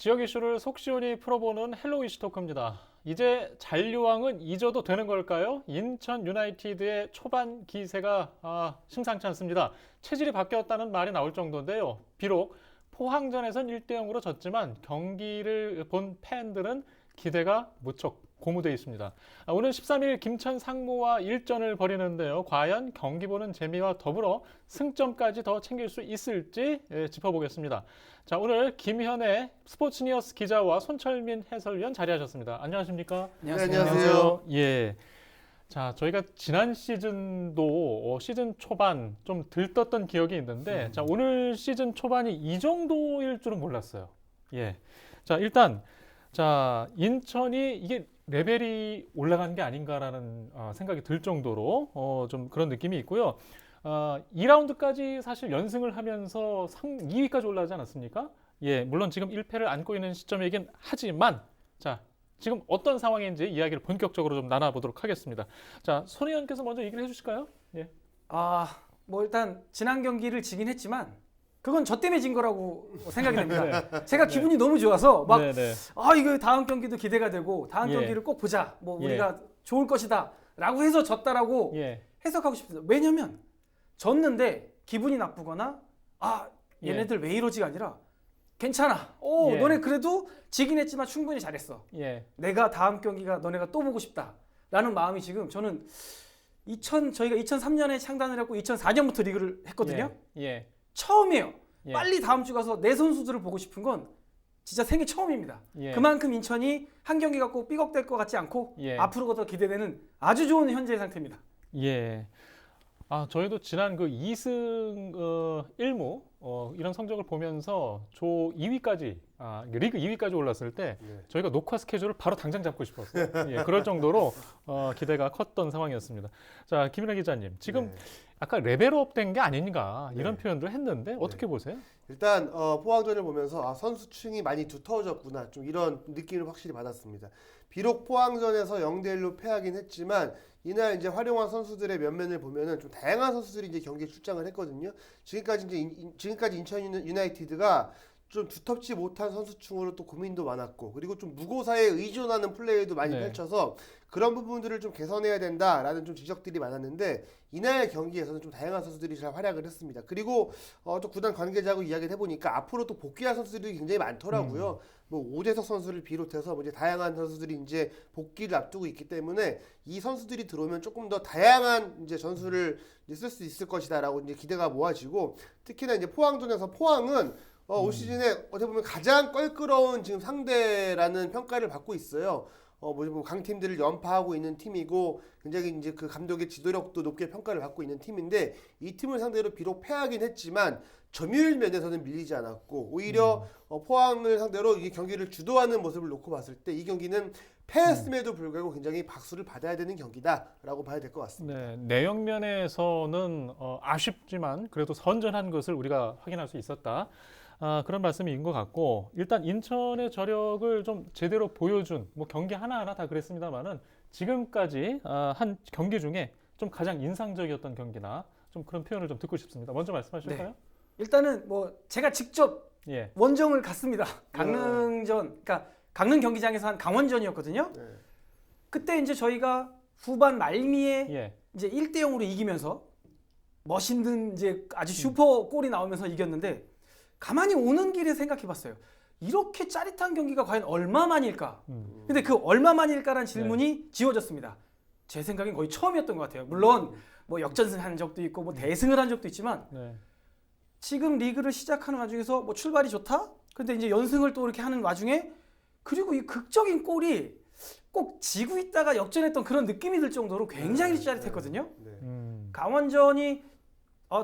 지역 이슈를 속 시원히 풀어보는 헬로 이슈 토크입니다. 이제 잔류왕은 잊어도 되는 걸까요? 인천 유나이티드의 초반 기세가 심상치 않습니다. 체질이 바뀌었다는 말이 나올 정도인데요. 비록 포항전에선 1대0으로 졌지만 경기를 본 팬들은 기대가 무척 고무되어 있습니다. 오늘 13일 김천 상무와 일전을 벌이는데요. 과연 경기 보는 재미와 더불어 승점까지 더 챙길 수 있을지 짚어보겠습니다. 자, 오늘 김현애 스포츠니어스 기자와 손철민 해설위원 자리하셨습니다. 안녕하십니까? 네, 안녕하세요. 예. 자, 저희가 지난 시즌도 시즌 초반 좀 들떴던 기억이 있는데, 자, 오늘 시즌 초반이 이 정도일 줄은 몰랐어요. 예. 자, 일단, 자, 인천이 이게 레벨이 올라간 게 아닌가라는 생각이 들 정도로 좀 그런 느낌이 있고요. 2라운드까지 사실 연승을 하면서 2위까지 올라가지 않았습니까? 예, 물론 지금 1패를 안고 있는 시점이긴 하지만, 자, 지금 어떤 상황인지 이야기를 본격적으로 좀 나눠보도록 하겠습니다. 자, 손 의원께서 먼저 얘기를 해주실까요? 예. 뭐 일단 지난 경기를 지긴 했지만 그건 저 때문에 진 거라고 생각이 됩니다. 제가 기분이 너무 좋아서 막 이거 다음 경기도 기대가 되고 다음 경기를 꼭 보자. 뭐 우리가 좋을 것이다라고 해서 졌다라고 해석하고 싶습니다. 왜냐면 졌는데 기분이 나쁘거나 얘네들 왜 이러지가 아니라 괜찮아. 너네 그래도 지긴 했지만 충분히 잘했어. 내가 다음 경기가 너네가 또 보고 싶다라는 마음이 지금 저는 저희가 2003년에 창단을 했고 2004년부터 리그를 했거든요. 처음이에요. 빨리 다음 주 가서 내 선수들을 보고 싶은 건 진짜 생애 처음입니다. 그만큼 인천이 한 경기 갖고 삐걱댈 것 같지 않고 앞으로가 더 기대되는 아주 좋은 현재의 상태입니다. 저희도 지난 그 2승 1무 이런 성적을 보면서 조 2위까지 리그 2위까지 올랐을 때 저희가 녹화 스케줄을 바로 당장 잡고 싶었어요. 그럴 정도로 기대가 컸던 상황이었습니다. 자, 김인하 기자님, 지금 아까 레벨업 된 게 아닌가 이런 표현들을 했는데 어떻게 보세요? 일단 포항전을 보면서 선수층이 많이 두터워졌구나 좀 이런 느낌을 확실히 받았습니다. 비록 포항전에서 0대1로 패하긴 했지만 이날 이제 활용한 선수들의 면면을 보면은 좀 다양한 선수들이 이제 경기에 출장을 했거든요. 지금까지 인천 유나이티드가 좀 두텁지 못한 선수층으로 또 고민도 많았고, 그리고 좀 무고사에 의존하는 플레이도 많이 펼쳐서 그런 부분들을 좀 개선해야 된다라는 좀 지적들이 많았는데, 이날 경기에서는 좀 다양한 선수들이 잘 활약을 했습니다. 그리고 또 구단 관계자하고 이야기를 해보니까 앞으로 또 복귀할 선수들이 굉장히 많더라고요. 뭐 오재석 선수를 비롯해서 이제 다양한 선수들이 이제 복귀를 앞두고 있기 때문에 이 선수들이 들어오면 조금 더 다양한 이제 전술을 쓸 수 있을 것이다라고 이제 기대가 모아지고, 특히나 이제 포항전에서 포항은 올 시즌에 어떻게 보면 가장 껄끄러운 지금 상대라는 평가를 받고 있어요. 뭐 강팀들을 연파하고 있는 팀이고 굉장히 이제 그 감독의 지도력도 높게 평가를 받고 있는 팀인데, 이 팀을 상대로 비록 패하긴 했지만 점유율 면에서는 밀리지 않았고 오히려 포항을 상대로 이 경기를 주도하는 모습을 놓고 봤을 때 이 경기는 패했음에도 불구하고 굉장히 박수를 받아야 되는 경기다라고 봐야 될 것 같습니다. 내용 면에서는 아쉽지만 그래도 선전한 것을 우리가 확인할 수 있었다. 그런 말씀인 것 같고, 일단 인천의 저력을 좀 제대로 보여준 뭐 경기 하나하나 다 그랬습니다만은 지금까지 한 경기 중에 좀 가장 인상적이었던 경기나 좀 그런 표현을 좀 듣고 싶습니다. 먼저 말씀하실까요? 일단은 뭐 제가 직접 원정을 갔습니다. 강릉전, 그러니까 강릉 경기장에서 한 강원전이었거든요. 그때 이제 저희가 후반 말미에 이제 1대0으로 이기면서 멋있는 이제 아주 슈퍼 골이 나오면서 이겼는데, 가만히 오는 길에 생각해봤어요. 이렇게 짜릿한 경기가 과연 얼마만일까? 근데 그 얼마만일까라는 질문이 지워졌습니다. 제 생각엔 거의 처음이었던 것 같아요. 물론 뭐 역전승한 적도 있고 뭐 대승을 한 적도 있지만 지금 리그를 시작하는 와중에서 뭐 출발이 좋다? 근데 이제 연승을 또 이렇게 하는 와중에, 그리고 이 극적인 골이 꼭 지고 있다가 역전했던 그런 느낌이 들 정도로 굉장히 짜릿했거든요. 강원전이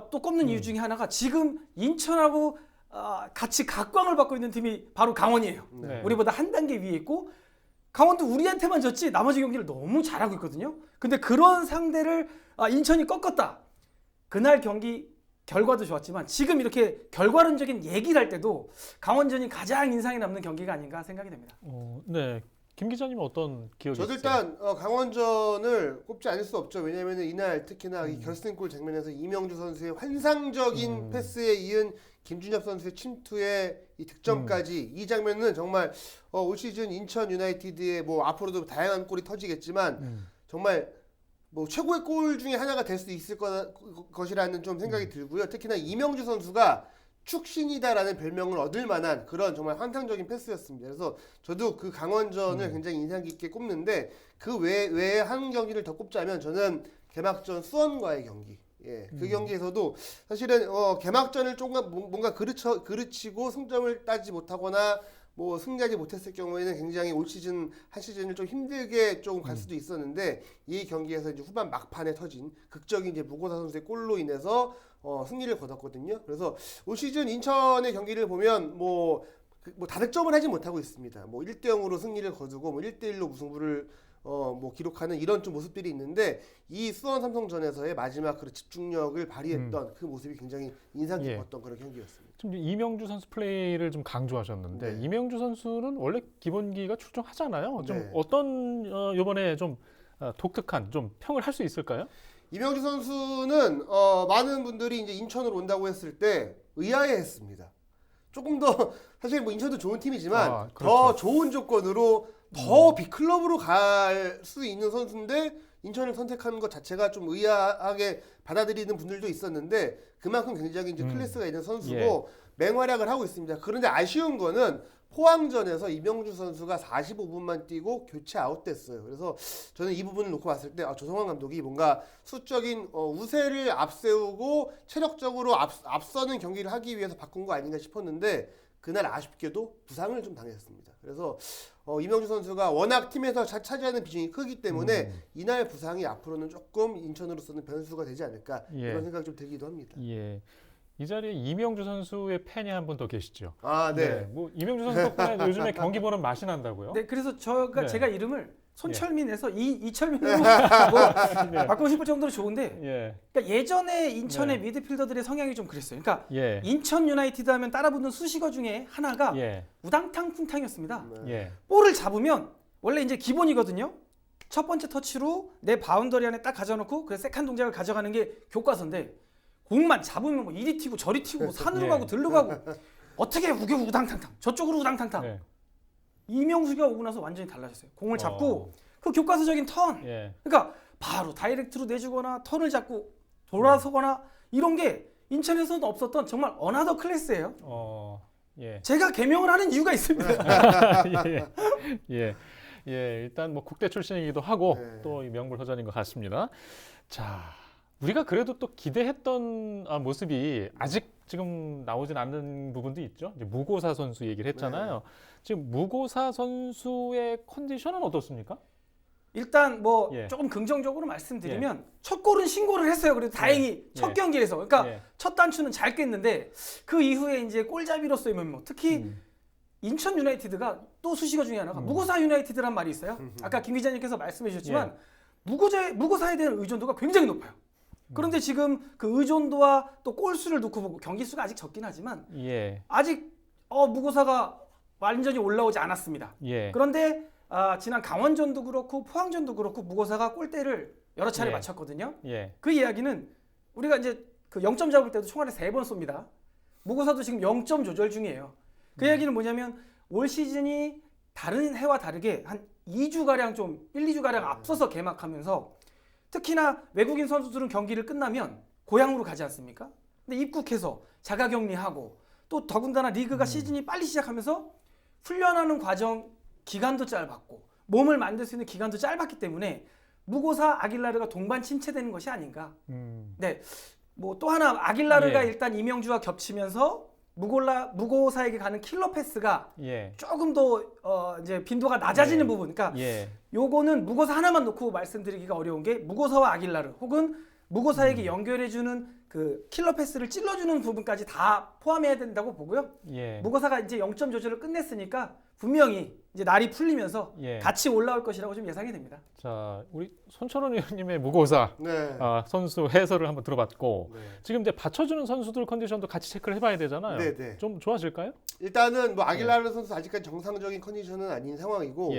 또 꼽는 이유 중에 하나가 지금 인천하고 같이 각광을 받고 있는 팀이 바로 강원이에요. 우리보다 한 단계 위에 있고, 강원도 우리한테만 졌지 나머지 경기를 너무 잘하고 있거든요. 근데 그런 상대를 인천이 꺾었다. 그날 경기 결과도 좋았지만 지금 이렇게 결과론적인 얘기를 할 때도 강원전이 가장 인상에 남는 경기가 아닌가 생각이 됩니다. 김 기자님은 어떤 기억이 저도 있으세요? 일단 강원전을 꼽지 않을 수 없죠. 왜냐하면 이날 특히나 이 결승골 장면에서 이명주 선수의 환상적인 패스에 이은 김준엽 선수의 침투의 이 득점까지 이 장면은 정말 올 시즌 인천 유나이티드의 뭐 앞으로도 다양한 골이 터지겠지만 정말 뭐 최고의 골 중에 하나가 될 수 있을 것이라는 좀 생각이 들고요. 특히나 이명주 선수가 축신이다라는 별명을 얻을 만한 그런 정말 환상적인 패스였습니다. 그래서 저도 그 강원전을 굉장히 인상 깊게 꼽는데 그 외에 한 경기를 더 꼽자면 저는 개막전 수원과의 경기. 예, 그 경기에서도 사실은 개막전을 조금 뭔가 그르치고 승점을 따지 못하거나 뭐 승리하지 못했을 경우에는 굉장히 올 시즌 한 시즌을 좀 힘들게 좀 갈 수도 있었는데 이 경기에서 이제 후반 막판에 터진 극적인 이제 무고사 선수의 골로 인해서 승리를 거뒀거든요. 그래서 올 시즌 인천의 경기를 보면 뭐 다득점을 하지 못하고 있습니다. 뭐 1대0으로 승리를 거두고 뭐 1대1로 무승부를 뭐 기록하는 이런 좀 모습들이 있는데 이 수원 삼성전에서의 마지막 그 집중력을 발휘했던 그 모습이 굉장히 인상 깊었던 그런 경기였습니다. 좀 이명주 선수 플레이를 좀 강조하셨는데 네. 이명주 선수는 원래 기본기가 출중하잖아요. 좀 네. 어떤 이번에 좀 독특한 좀 평을 할 수 있을까요? 이명주 선수는 많은 분들이 이제 인천으로 온다고 했을 때 의아해했습니다. 조금 더 사실 뭐 인천도 좋은 팀이지만 그렇죠. 더 좋은 조건으로 더 빅클럽으로 갈 수 있는 선수인데 인천을 선택하는 것 자체가 좀 의아하게 받아들이는 분들도 있었는데 그만큼 굉장히 이제 클래스가 있는 선수고 맹활약을 하고 있습니다. 그런데 아쉬운 거는 포항전에서 이명주 선수가 45분만 뛰고 교체 아웃됐어요. 그래서 저는 이 부분을 놓고 봤을 때 조성환 감독이 뭔가 수적인 우세를 앞세우고 체력적으로 앞서는 경기를 하기 위해서 바꾼 거 아닌가 싶었는데 그날 아쉽게도 부상을 좀 당했습니다. 그래서 이명주 선수가 워낙 팀에서 차지하는 비중이 크기 때문에 이날 부상이 앞으로는 조금 인천으로서는 변수가 되지 않을까 이런 생각이 좀 들기도 합니다. 예. 이 자리에 이명주 선수의 팬이 한 분 더 계시죠. 아, 네. 네. 뭐 이명주 선수 덕분에 요즘에 경기 보는 맛이 난다고요? 네, 그래서 네. 제가 이름을 손철민에서 이철민으로 뭐 바꾸고 싶을 정도로 좋은데 그러니까 예전에 인천의 미드필더들의 성향이 좀 그랬어요. 그러니까 인천 유나이티드 하면 따라붙는 수식어 중에 하나가 우당탕 쿵탕이었습니다. 볼을 잡으면 원래 이제 기본이거든요. 첫 번째 터치로 내 바운더리 안에 딱 가져놓고 그 세컨 동작을 가져가는 게 교과서인데 공만 잡으면 뭐 이리 튀고 저리 튀고 뭐 산으로 가고 들로 가고 어떻게 우당탕탕 저쪽으로 우당탕탕 이명수가 오고 나서 완전히 달라졌어요. 공을 잡고 그 교과서적인 턴 그러니까 바로 다이렉트로 내주거나 턴을 잡고 돌아서거나 이런 게 인천에서는 없었던 정말 어나더 클래스예요. 제가 개명을 하는 이유가 있습니다. 일단 뭐 국대 출신이기도 하고 또 명불허전인 것 같습니다. 자, 우리가 그래도 또 기대했던 모습이 아직 지금 나오진 않는 부분도 있죠. 이제 무고사 선수 얘기를 했잖아요. 지금 무고사 선수의 컨디션은 어떻습니까? 일단 뭐 조금 긍정적으로 말씀드리면 첫 골은 신고를 했어요. 그래도 다행히 첫 경기에서 그러니까 첫 단추는 잘 깼는데 그 이후에 이제 골잡이로서의 면모 특히 인천 유나이티드가 또 수식어 중에 하나가 무고사 유나이티드란 말이 있어요. 아까 김 기자님께서 말씀해 주셨지만 무고사에 대한 의존도가 굉장히 높아요. 그런데 지금 그 의존도와 또 골수를 놓고 보고 경기 수가 아직 적긴 하지만 아직 무고사가 완전히 올라오지 않았습니다. 그런데 지난 강원전도 그렇고 포항전도 그렇고 무고사가 골대를 여러 차례 맞췄거든요. 그 이야기는 우리가 이제 그 0점 잡을 때도 총알에 3번 쏩니다. 무고사도 지금 0점 조절 중이에요. 그 이야기는 뭐냐면 올 시즌이 다른 해와 다르게 한 2주가량 좀 1-2주가량 앞서서 개막하면서 특히나 외국인 선수들은 경기를 끝나면 고향으로 가지 않습니까? 근데 입국해서 자가격리하고 또 더군다나 리그가 시즌이 빨리 시작하면서 훈련하는 과정 기간도 짧았고 몸을 만들 수 있는 기간도 짧았기 때문에 무고사 아길라르가 동반 침체되는 것이 아닌가. 네, 뭐 또 하나 아길라르가 일단 이명주와 겹치면서 무고사에게 가는 킬러 패스가 조금 더 이제 빈도가 낮아지는 부분. 그러니까 요거는 무고사 하나만 놓고 말씀드리기가 어려운 게 무고사와 아길라르 혹은 무고사에게 연결해주는 그 킬러 패스를 찔러주는 부분까지 다 포함해야 된다고 보고요. 무고사가 이제 0점 조절을 끝냈으니까 분명히 이제 날이 풀리면서 같이 올라올 것이라고 좀 예상이 됩니다. 자, 우리 손철원 의원님의 무고사 선수 해설을 한번 들어봤고 지금 이제 받쳐주는 선수들 컨디션도 같이 체크를 해봐야 되잖아요. 좀 좋아질까요? 일단은 뭐 아길라르 선수 아직까지 정상적인 컨디션은 아닌 상황이고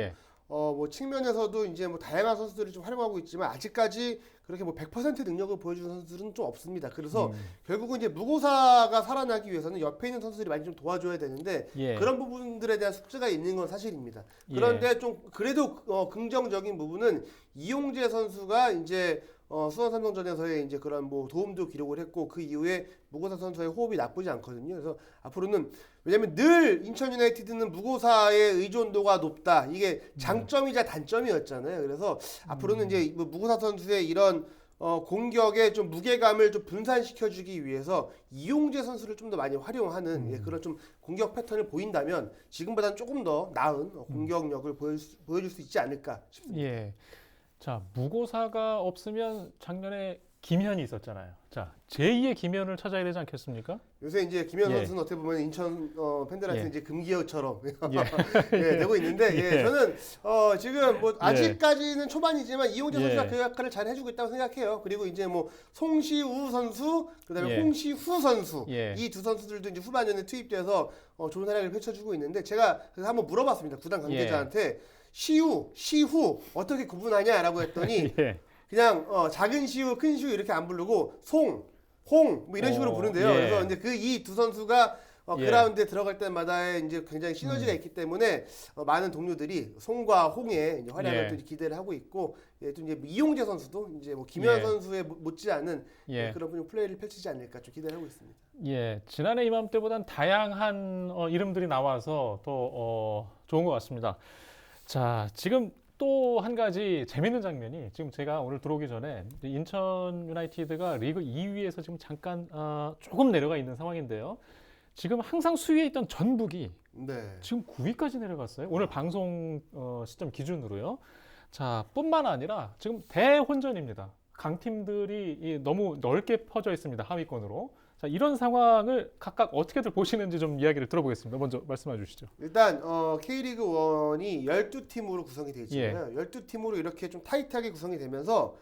뭐 측면에서도 이제 뭐 다양한 선수들이 좀 활용하고 있지만 아직까지 그렇게 뭐 100% 능력을 보여주는 선수들은 좀 없습니다. 그래서 결국은 이제 무고사가 살아나기 위해서는 옆에 있는 선수들이 많이 좀 도와줘야 되는데 그런 부분들에 대한 숙제가 있는 건 사실입니다. 그런데 좀 그래도 긍정적인 부분은 이용재 선수가 이제 수원 삼성전에서의 이제 그런 뭐 도움도 기록을 했고 그 이후에 무고사 선수의 호흡이 나쁘지 않거든요. 그래서 앞으로는 왜냐면 늘 인천 유나이티드는 무고사의 의존도가 높다. 이게 장점이자 단점이었잖아요. 그래서 앞으로는 이제 무고사 선수의 이런 공격의 좀 무게감을 좀 분산시켜주기 위해서 이용재 선수를 좀 더 많이 활용하는 그런 좀 공격 패턴을 보인다면 지금보다는 조금 더 나은 공격력을 보여줄 수 있지 않을까 싶습니다. 예. 자, 무고사가 없으면 작년에 김현이 있었잖아요. 자, 제2의 김현을 찾아야 되지 않겠습니까? 요새 이제 김현 선수는 어떻게 보면 인천 팬들한테 이제 금기어처럼 되고 있는데 저는 지금 뭐 아직까지는 초반이지만 이용재 선수가 그 역할을 잘 해주고 있다고 생각해요. 그리고 이제 뭐 송시우 선수, 그다음에 홍시후 선수 이 두 선수들도 이제 후반전에 투입돼서 좋은 활약을 펼쳐주고 있는데 제가 그래서 한번 물어봤습니다. 구단 관계자한테 시우, 시후 어떻게 구분하냐라고 했더니 그냥 작은 시우, 큰 시우 이렇게 안 부르고 송, 홍 뭐 이런 식으로 부른대요. 그래서 이제 그 이 두 선수가 그라운드에 들어갈 때마다의 이제 굉장히 시너지가 있기 때문에 많은 동료들이 송과 홍의 이제 활약을 또 기대를 하고 있고 또 이제 이용재 선수도 이제 뭐 김현 선수의 못지않은 그런 플레이를 펼치지 않을까 좀 기대를 하고 있습니다. 예, 지난해 이맘때보단 다양한 이름들이 나와서 더 좋은 것 같습니다. 자, 지금 또 한 가지 재밌는 장면이 지금 제가 오늘 들어오기 전에 인천 유나이티드가 리그 2위에서 지금 잠깐 조금 내려가 있는 상황인데요. 지금 항상 수위에 있던 전북이 지금 9위까지 내려갔어요. 오늘 방송 시점 기준으로요. 자, 뿐만 아니라 지금 대혼전입니다. 강팀들이 너무 넓게 퍼져 있습니다. 하위권으로. 자, 이런 상황을 각각 어떻게들 보시는지 좀 이야기를 들어보겠습니다. 먼저 말씀해 주시죠. 일단 K리그 1이 12팀으로 구성이 되어 있잖아요. 12팀으로 이렇게 좀 타이트하게 구성이 되면서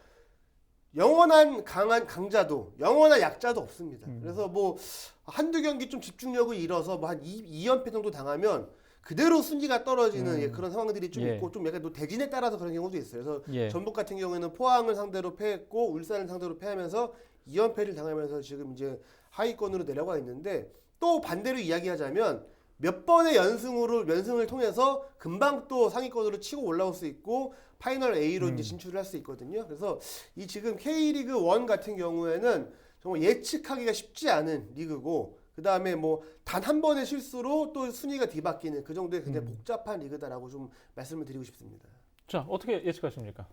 영원한 강자도 영원한 약자도 없습니다. 그래서 뭐 한두 경기 좀 집중력을 잃어서 뭐 한 2연패 정도 당하면 그대로 순위가 떨어지는 그런 상황들이 좀 있고 좀 약간 또 대진에 따라서 그런 경우도 있어요. 그래서 전북 같은 경우에는 포항을 상대로 패했고 울산을 상대로 패하면서 2연패를 당하면서 지금 이제 하위권으로 내려가 있는데 또 반대로 이야기하자면 몇 번의 연승을 통해서 금방 또 상위권으로 치고 올라올 수 있고 파이널 A로 이제 진출을 할 수 있거든요. 그래서 이 지금 K리그 1 같은 경우에는 정말 예측하기가 쉽지 않은 리그고 그 다음에 뭐 단 한 번의 실수로 또 순위가 뒤바뀌는 그 정도의 굉장히 복잡한 리그다라고 좀 말씀을 드리고 싶습니다. 자, 어떻게 예측하십니까?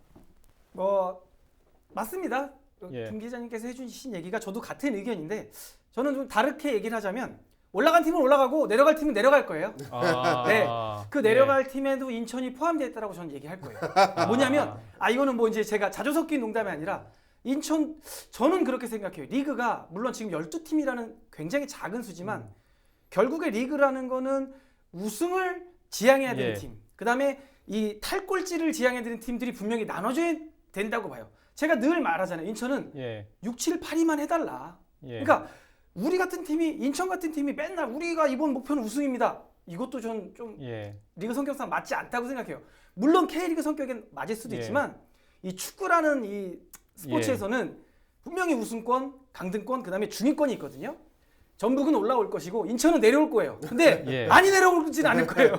맞습니다. 김 기자님께서 해주신 얘기가 저도 같은 의견인데 저는 좀 다르게 얘기를 하자면 올라간 팀은 올라가고 내려갈 팀은 내려갈 거예요. 네, 그 내려갈 팀에도 인천이 포함되어 있다라고 저는 얘기할 거예요. 뭐냐면 이거는 뭐 이제 제가 자주 섞인 농담이 아니라 저는 그렇게 생각해요. 리그가 물론 지금 12팀이라는 굉장히 작은 수지만 결국에 리그라는 거는 우승을 지향해야 되는 팀, 그 다음에 이 탈꼴찌를 지향해야 되는 팀들이 분명히 나눠져야 된다고 봐요. 제가 늘 말하잖아요. 인천은 6, 7, 8위만 해달라. 그러니까 우리 같은 팀이 인천 같은 팀이 맨날 우리가 이번 목표는 우승입니다. 이것도 좀 리그 성격상 맞지 않다고 생각해요. 물론 K리그 성격엔 맞을 수도 있지만 이 축구라는 이 스포츠에서는 분명히 우승권, 강등권, 그다음에 중위권이 있거든요. 전북은 올라올 것이고 인천은 내려올 거예요. 근데 많이 내려오진 않을 거예요.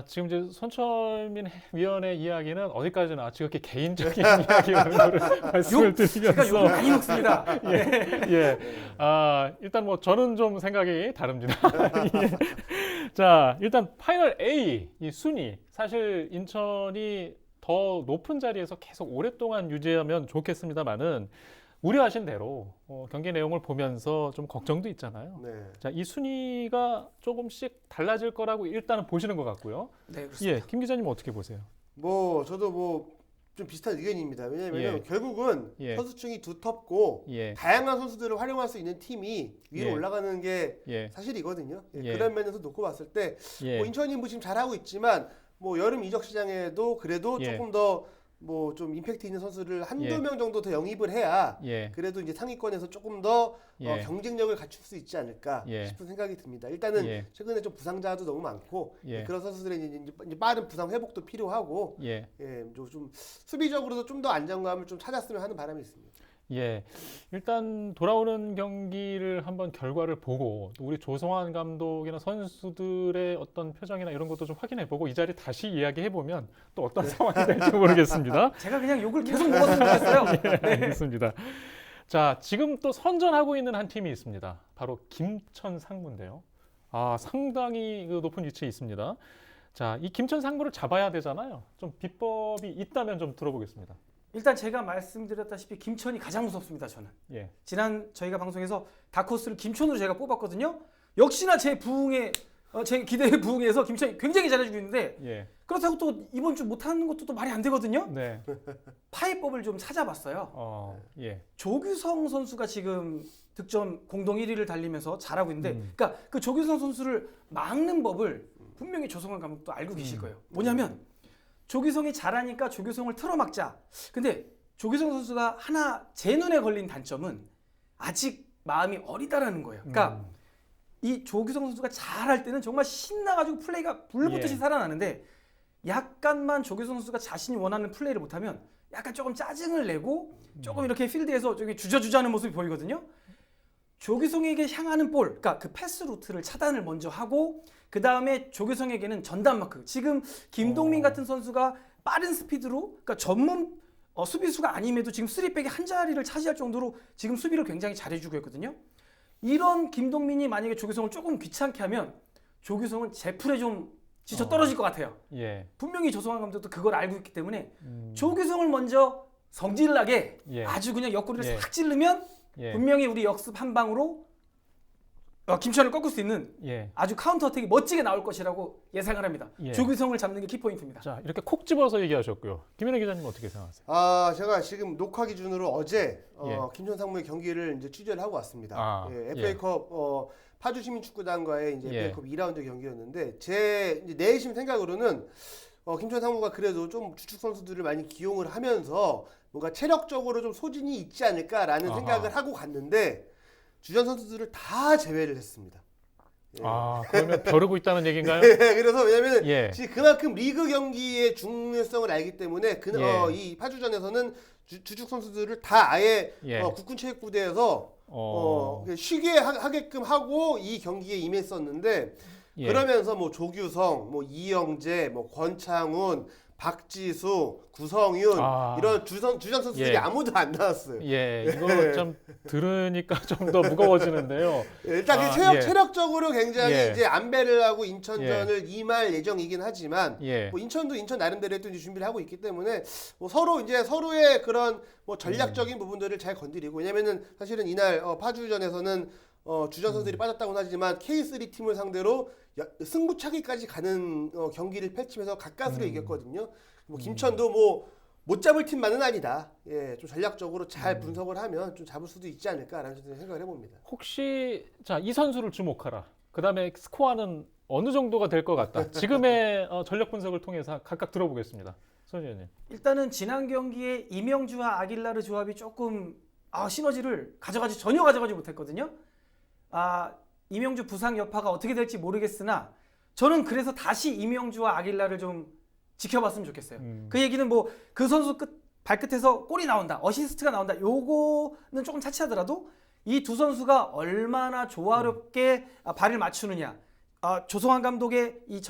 지금 이제 손철민 위원의 이야기는 어디까지나 지극히 개인적인 이야기라는 걸 말씀을 드리면서 제가 욕을 많이 먹습니다. 일단 뭐 저는 좀 생각이 다릅니다. 자, 일단 파이널 A 이 순위 사실 인천이 더 높은 자리에서 계속 오랫동안 유지하면 좋겠습니다만은 우려하신 대로 경기 내용을 보면서 좀 걱정도 있잖아요. 자, 이 순위가 조금씩 달라질 거라고 일단은 보시는 것 같고요. 네, 그렇습니다. 김 기자님 어떻게 보세요? 뭐 저도 좀 비슷한 의견입니다. 왜냐하면 결국은 선수층이 두텁고 다양한 선수들을 활용할 수 있는 팀이 위로 올라가는 게 사실이거든요. 그런 면에서 놓고 봤을 때 뭐 인천이 뭐 지금 잘하고 있지만 뭐 여름 이적 시장에도 그래도 조금 더 뭐 좀 임팩트 있는 선수를 한두 예. 명 정도 더 영입을 해야 예. 그래도 이제 상위권에서 조금 더 예. 경쟁력을 갖출 수 있지 않을까 예. 싶은 생각이 듭니다. 일단은 예. 최근에 좀 부상자도 너무 많고 예. 그런 선수들의 이제 빠른 부상 회복도 필요하고 예. 좀 수비적으로도 좀 더 안정감을 좀 찾았으면 하는 바람이 있습니다. 예, 일단 돌아오는 경기를 한번 결과를 보고 우리 조성환 감독이나 선수들의 어떤 표정이나 이런 것도 좀 확인해보고 이 자리 다시 이야기해보면 또 어떤 상황이 될지 모르겠습니다. 제가 그냥 욕을 계속 먹었으면 좋겠어요. 예, 알겠습니다. 자, 지금 또 선전하고 있는 한 팀이 있습니다. 바로 김천 상무인데요. 아, 상당히 그 높은 위치에 있습니다. 자, 이 김천 상무를 잡아야 되잖아요. 좀 비법이 있다면 좀 들어보겠습니다. 일단 제가 말씀드렸다시피 김천이 가장 무섭습니다. 저는. 예. 지난 저희가 방송에서 다크호스를 김천으로 제가 뽑았거든요. 역시나 제 기대에 부응해서 김천이 굉장히 잘해주고 있는데 예. 그렇다고 또 이번 주 못하는 것도 또 말이 안 되거든요. 네. 파이법을 좀 찾아봤어요. 예. 조규성 선수가 지금 득점 공동 1위를 달리면서 잘하고 있는데 그러니까 그 조규성 선수를 막는 법을 분명히 조성환 감독도 알고 계실 거예요. 뭐냐면 조규성이 잘하니까 조규성을 틀어막자. 근데 조규성 선수가 하나 제 눈에 걸린 단점은 아직 마음이 어리다라는 거예요. 그러니까 이 조규성 선수가 잘할 때는 정말 신나가지고 플레이가 불붙듯이 예. 살아나는데 약간만 조규성 선수가 자신이 원하는 플레이를 못하면 약간 조금 짜증을 내고 조금 이렇게 필드에서 저기 주저주저하는 모습이 보이거든요. 조규성에게 향하는 볼, 그러니까 그 패스 루트를 차단을 먼저 하고 그 다음에 조규성에게는 전담 마크. 지금 김동민 같은 선수가 빠른 스피드로, 그러니까 전문 수비수가 아님에도 지금 3백의 한 자리를 차지할 정도로 지금 수비를 굉장히 잘해주고 있거든요. 이런 김동민이 만약에 조규성을 조금 귀찮게 하면 조규성은 제풀에 좀 지쳐 떨어질 것 같아요. 예. 분명히 조성환 감독도 그걸 알고 있기 때문에 조규성을 먼저 성질나게 예. 아주 그냥 옆구리를 예. 싹 찌르면 예. 분명히 우리 역습 한 방으로 김천을 꺾을 수 있는 예. 아주 카운터 어택이 멋지게 나올 것이라고 예상을 합니다. 예. 조규성을 잡는 게 키포인트입니다. 자, 이렇게 콕 집어서 얘기하셨고요. 김현애 기자님 어떻게 생각하세요? 제가 지금 녹화 기준으로 어제 예. 김천 상무의 경기를 이제 취재를 하고 왔습니다. 예. FA컵 파주 시민축구단과의 이제 예. FA컵 2라운드 경기였는데 제 이제 내심 생각으로는 김천 상무가 그래도 좀 주축 선수들을 많이 기용을 하면서 뭔가 체력적으로 좀 소진이 있지 않을까라는 아하. 생각을 하고 갔는데 주전 선수들을 다 제외를 했습니다. 예. 그러면 벼르고 있다는 얘기인가요? 그래서 왜냐면 예. 지금 그만큼 리그 경기의 중요성을 알기 때문에 예. 이 파주전에서는 주축 선수들을 다 아예 예. 국군체육부대에서 쉬게 하게끔 하고 이 경기에 임했었는데 예. 그러면서 뭐 조규성, 뭐 이영재, 뭐 권창훈, 박지수, 구성윤 이런 주전 선수들이 예. 아무도 안 나왔어요. 예, 이거 좀 들으니까 좀 더 무거워지는데요. 일단 체력적으로 굉장히 예. 이제 안배를 인천전을 임할 예정이긴 하지만 예. 뭐 인천도 인천 나름대로 또 이제 준비를 하고 있기 때문에 뭐 서로의 그런 뭐 전략적인 부분들을 잘 건드리고 왜냐면은 사실은 이날 파주전에서는 주전 선수들이 빠졌다고는 하지만 K3 팀을 상대로 승부차기까지 가는 경기를 펼치면서 가까스로 이겼거든요. 뭐 김천도 뭐 못 잡을 팀만은 아니다. 예, 좀 전략적으로 잘 분석을 하면 좀 잡을 수도 있지 않을까라는 생각을 해봅니다. 혹시 자, 이 선수를 주목하라. 그다음에 스코어는 어느 정도가 될 것 같다. 지금의 전력 분석을 통해서 각각 들어보겠습니다. 손 의원님. 일단은 지난 경기에 이명주와 아길라르 조합이 조금 시너지를 전혀 가져가지 못했거든요. 이명주 부상 여파가 어떻게 될지 모르겠으나 저는 그래서 다시 이명주와 아길라를 좀 지켜봤으면 좋겠어요. 그 얘기는 뭐 그 선수 발끝에서 골이 나온다, 어시스트가 나온다. 요거는 조금 차치하더라도 이 두 선수가 얼마나 조화롭게 발을 맞추느냐, 조성환 감독의 이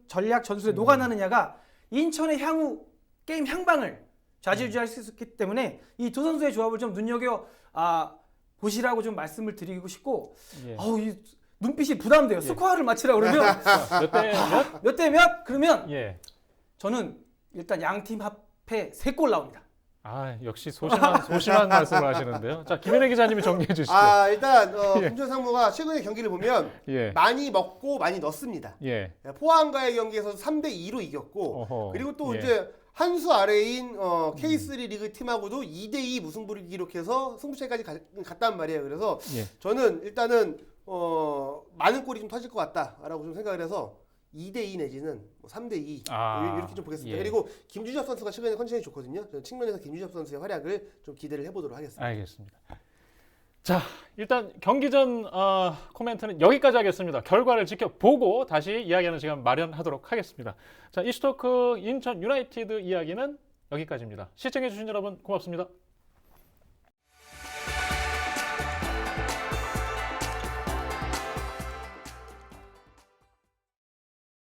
전략 전술에 녹아나느냐가 인천의 향후 게임 향방을 좌지우지할 수 있기 때문에 이 두 선수의 조합을 좀 눈여겨 보시라고 좀 말씀을 드리고 싶고 예. 이 눈빛이 부담돼요. 스코어를 맞히라고 그러면 몇 대 몇? 그러면 예. 저는 일단 양팀 합해 3골 나옵니다. 역시 소심한 말씀을 하시는데요. 자, 김현애 기자님이 정리해 주시죠. 일단 김천 상무가 최근의 경기를 보면 예. 많이 먹고 많이 넣습니다. 예. 포항과의 경기에서 3대2로 이겼고 그리고 또 이제 한 수 아래인 K3 리그 팀하고도 2대2 무승부를 기록해서 승부차기까지 갔단 말이에요. 그래서 예. 저는 일단은 많은 골이 좀 터질 것 같다라고 좀 생각을 해서 2대2 내지는 3대2 이렇게 좀 보겠습니다. 예. 그리고 김주엽 선수가 최근에 컨디션이 좋거든요. 저는 측면에서 김주엽 선수의 활약을 좀 기대를 해보도록 하겠습니다. 알겠습니다. 자, 일단 경기 전 코멘트는 여기까지 하겠습니다. 결과를 지켜보고 다시 이야기하는 시간 마련하도록 하겠습니다. 자, 이슈토크 인천 유나이티드 이야기는 여기까지입니다. 시청해주신 여러분 고맙습니다.